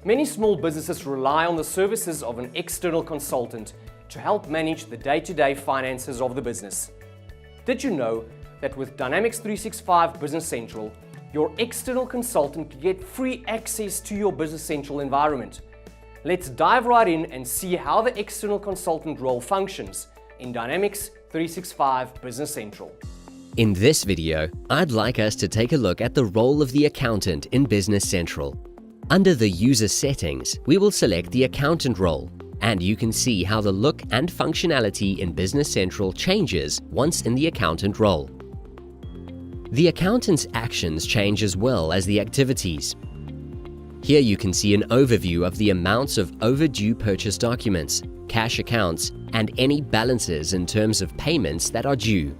Many small businesses rely on the services of an external consultant to help manage the day-to-day finances of the business. Did you know that with Dynamics 365 Business Central, your external consultant can get free access to your Business Central environment? Let's dive right in and see how the external consultant role functions in Dynamics 365 Business Central. In this video, I'd like us to take a look at the role of the accountant in Business Central. Under the user settings, we will select the accountant role, and you can see how the look and functionality in Business Central changes once in the accountant role. The accountant's actions change as well as the activities. Here you can see an overview of the amounts of overdue purchase documents, cash accounts, and any balances in terms of payments that are due.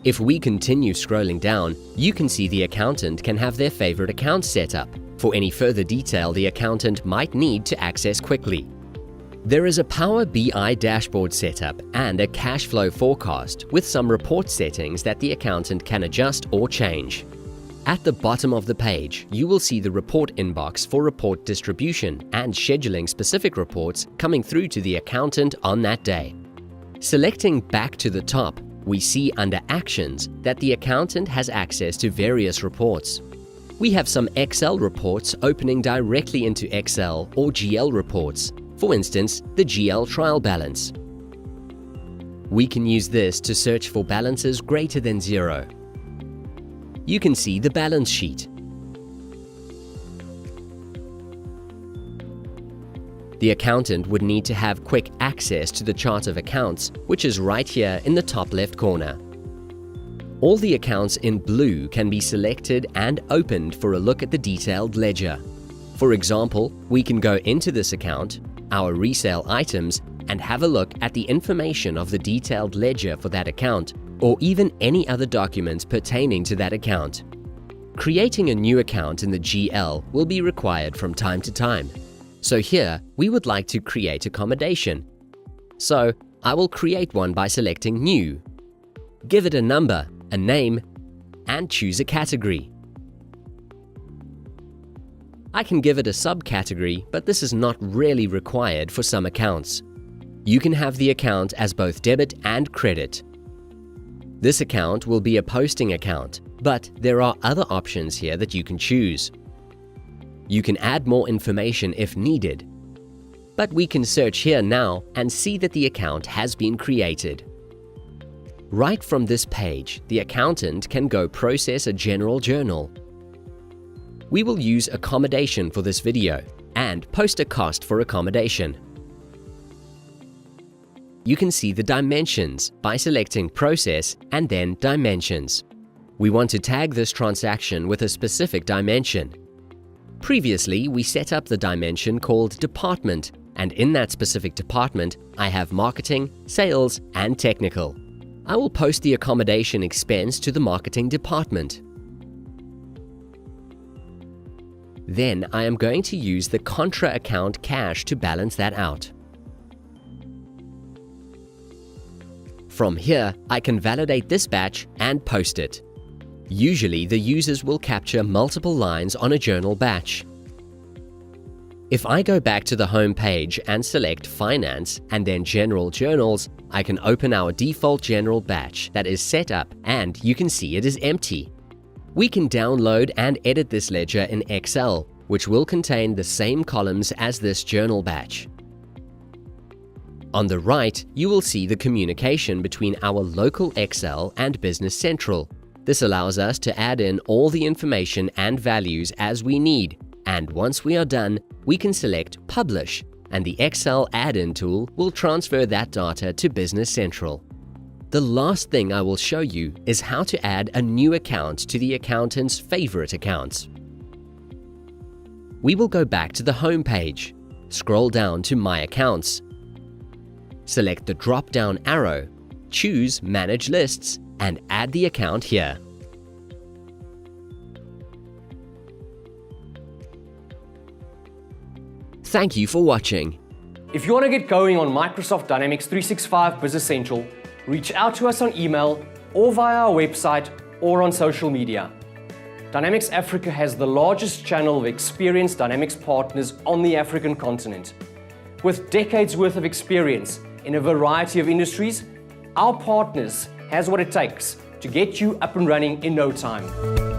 If we continue scrolling down, you can see the accountant can have their favorite account set up for any further detail the accountant might need to access quickly. There is a Power BI dashboard setup and a cash flow forecast with some report settings that the accountant can adjust or change. At the bottom of the page, you will see the report inbox for report distribution and scheduling specific reports coming through to the accountant on that day. Selecting back to the top, we see under Actions that the accountant has access to various reports. We have some Excel reports opening directly into Excel or GL reports, for instance, the GL trial balance. We can use this to search for balances greater than 0. You can see the balance sheet. The accountant would need to have quick access to the chart of accounts, which is right here in the top left corner. All the accounts in blue can be selected and opened for a look at the detailed ledger. For example, we can go into this account, our resale items, and have a look at the information of the detailed ledger for that account, or even any other documents pertaining to that account. Creating a new account in the GL will be required from time to time. So here, we would like to create accommodation. So I will create one by selecting New. Give it a number, a name, and choose a category. I can give it a subcategory, but this is not really required for some accounts. You can have the account as both debit and credit. This account will be a posting account, but there are other options here that you can choose. You can add more information if needed, but we can search here now and see that the account has been created. Right from this page, the accountant can go process a general journal. We will use accommodation for this video and post a cost for accommodation. You can see the dimensions by selecting Process and then Dimensions. We want to tag this transaction with a specific dimension. Previously, we set up the dimension called Department, and in that specific department, I have Marketing, Sales, and Technical. I will post the accommodation expense to the Marketing department. Then I am going to use the contra account cash to balance that out. From here, I can validate this batch and post it. Usually, the users will capture multiple lines on a journal batch. If I go back to the home page and select Finance and then General Journals, I can open our default general batch that is set up and you can see it is empty. We can download and edit this ledger in Excel, which will contain the same columns as this journal batch. On the right, you will see the communication between our local Excel and Business Central. This allows us to add in all the information and values as we need, and once we are done, we can select Publish, and the Excel add-in tool will transfer that data to Business Central. The last thing I will show you is how to add a new account to the accountant's favorite accounts. We will go back to the home page, scroll down to My Accounts, select the drop-down arrow, choose Manage Lists, and add the account here. Thank you for watching. If you want to get going on Microsoft Dynamics 365 Business Central, reach out to us on email or via our website or on social media. Dynamics Africa has the largest channel of experienced Dynamics partners on the African continent. With decades worth of experience in a variety of industries, our partners has what it takes to get you up and running in no time.